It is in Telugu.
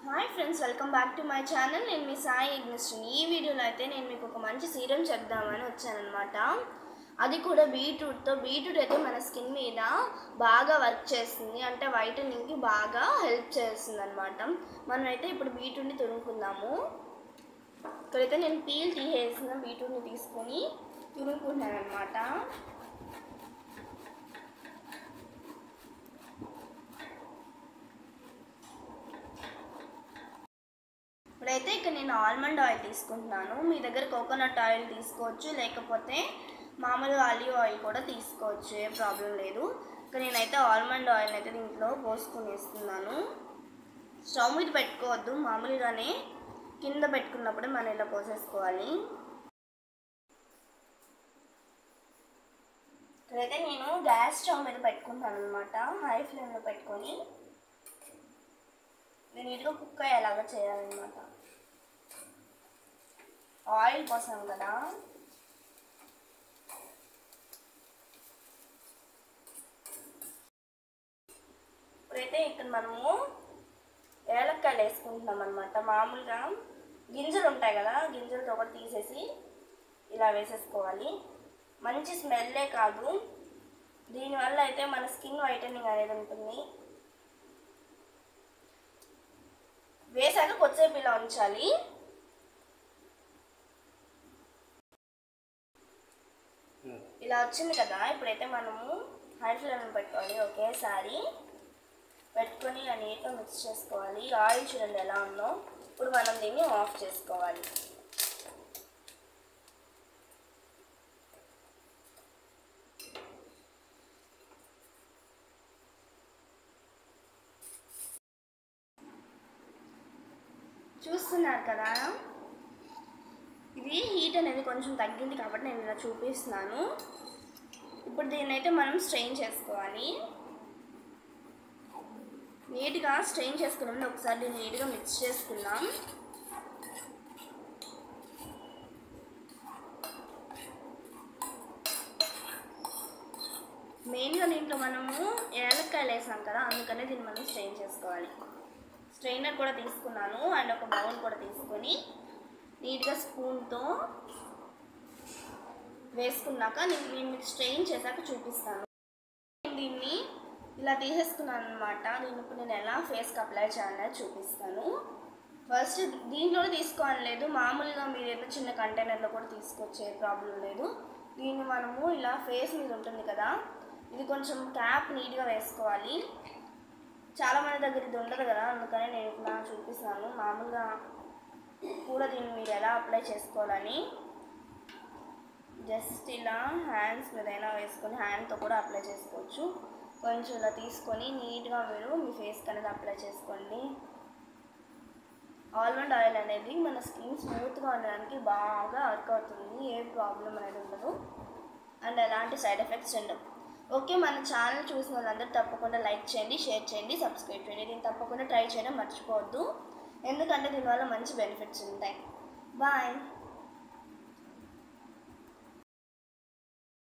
Hi friends, welcome back to my channel. నేను మీ సాయి ఇగ్నిస్ట్ని. ఈ వీడియోలో అయితే నేను మీకు ఒక మంచి సీరం చెప్దామని వచ్చానమాట. అది కూడా బీట్రూట్తో. బీట్రూట్ అయితే మన స్కిన్ మీద బాగా వర్క్ చేస్తుంది, అంటే వైటనింగ్కి బాగా హెల్ప్ చేస్తుంది అనమాట. మనమైతే ఇప్పుడు బీట్రూట్ని తురుముకుందాము. ఇక్కడైతే నేను పీల్ తీసేసిన బీట్రూట్ని తీసుకొని తురుముకుంటున్నాను అనమాట. ఇప్పుడైతే ఇక్కడ నేను ఆల్మండ్ ఆయిల్ తీసుకుంటున్నాను. మీ దగ్గర కోకోనట్ ఆయిల్ తీసుకోవచ్చు, లేకపోతే మామూలుగా ఆలివ్ ఆయిల్ కూడా తీసుకోవచ్చు, ఏ ప్రాబ్లం లేదు. ఇక్కడ నేనైతే ఆల్మండ్ ఆయిల్ అయితే దీంట్లో పోసుకొని వేస్తున్నాను. స్టవ్ మీద పెట్టుకోవద్దు, మామూలుగానే కింద పెట్టుకున్నప్పుడే మనం ఇలా పోసేసుకోవాలి. ఇక్కడైతే నేను గ్యాస్ స్టవ్ మీద పెట్టుకుంటాను అనమాట. హై ఫ్లేమ్లో పెట్టుకొని నేను నీట్గా కుక్ అయ్యేలాగా చేయాలన్నమాట. ఆయిల్ పోసాం కదా, ఇప్పుడైతే ఇక్కడ మనము ఏలక్కాయలు వేసుకుంటున్నాం అనమాట. మామూలుగా గింజలు ఉంటాయి కదా, గింజలతో ఒకటి తీసేసి ఇలా వేసేసుకోవాలి. మంచి స్మెల్లే కాదు, దీనివల్ల అయితే మన స్కిన్ వైటనింగ్ అనేది ఉంటుంది. వేసాక కొద్దిసేపు ఇలా ఉంచాలి. ఇలా వచ్చింది కదా, ఇప్పుడైతే మనము హై ఫ్లేమ్లో పెట్టుకోవాలి. ఒకేసారి పెట్టుకొని ఇలా నీట్గా మిక్స్ చేసుకోవాలి. ఆయిల్ చూడండి ఎలా ఉందో. ఇప్పుడు మనం దీన్ని ఆఫ్ చేసుకోవాలి. చూస్తున్నారు కదా, ఇది హీట్ అనేది కొంచెం తగ్గింది కాబట్టి నేను ఇలా చూపిస్తున్నాను. ఇప్పుడు దీన్ని అయితే మనం స్ట్రెయిన్ చేసుకోవాలి. నీట్గా స్ట్రెయిన్ చేసుకున్నాం. ఒకసారి దీన్ని నీట్గా మిక్స్ చేసుకుందాం. మెయిన్గా దీంట్లో మనము ఏలక్కాయలు వేసాం కదా, అందుకనే దీన్ని మనం స్ట్రెయిన్ చేసుకోవాలి. స్ట్రెయినర్ కూడా తీసుకున్నాను అండ్ ఒక బౌల్ కూడా తీసుకొని నీట్గా స్పూన్తో వేసుకున్నాక నేను మీకు స్ట్రెయిన్ చేశాక చూపిస్తాను. దీన్ని ఇలా తీసేసుకున్నాను అనమాట. దీన్ని ఇప్పుడు నేను ఎలా ఫేస్కి అప్లై చేయాలని చూపిస్తాను. ఫస్ట్ దీంట్లో తీసుకోవాలి లేదు, మామూలుగా మీరు ఏదో చిన్న కంటైనర్లో కూడా తీసుకోవచ్చే, ప్రాబ్లం లేదు. దీన్ని మనము ఇలా ఫేస్ మీద ఉంటుంది కదా, ఇది కొంచెం క్యాప్ నీట్గా వేసుకోవాలి. చాలామంది దగ్గర ఇది ఉండదు కదా, అందుకని నేను ఇట్లా చూపిస్తాను. మామూలుగా కూడా దీన్ని మీరు ఎలా అప్లై చేసుకోవాలని జస్ట్ ఇలా హ్యాండ్స్ మీదైనా వేసుకొని హ్యాండ్తో కూడా అప్లై చేసుకోవచ్చు. కొంచెం ఇలా తీసుకొని నీట్గా మీరు మీ ఫేస్కి అనేది అప్లై చేసుకోండి. ఆల్మండ్ ఆయిల్ అనేది మన స్కిన్ స్మూత్గా ఉండడానికి బాగా వర్క్ అవుతుంది, ఏ ప్రాబ్లం అనేది ఉండదు అండ్ ఎలాంటి సైడ్ ఎఫెక్ట్స్ ఉండవు. ఓకే, మన ఛానల్ చూసిన వాళ్ళందరూ తప్పకుండా లైక్ చేయండి, షేర్ చేయండి, సబ్స్క్రైబ్ చేయండి. దీన్ని తప్పకుండా ట్రై చేయడం మర్చిపోవద్దు, ఎందుకంటే దీనివల్ల మంచి బెనిఫిట్స్ ఉంటాయి. బాయ్.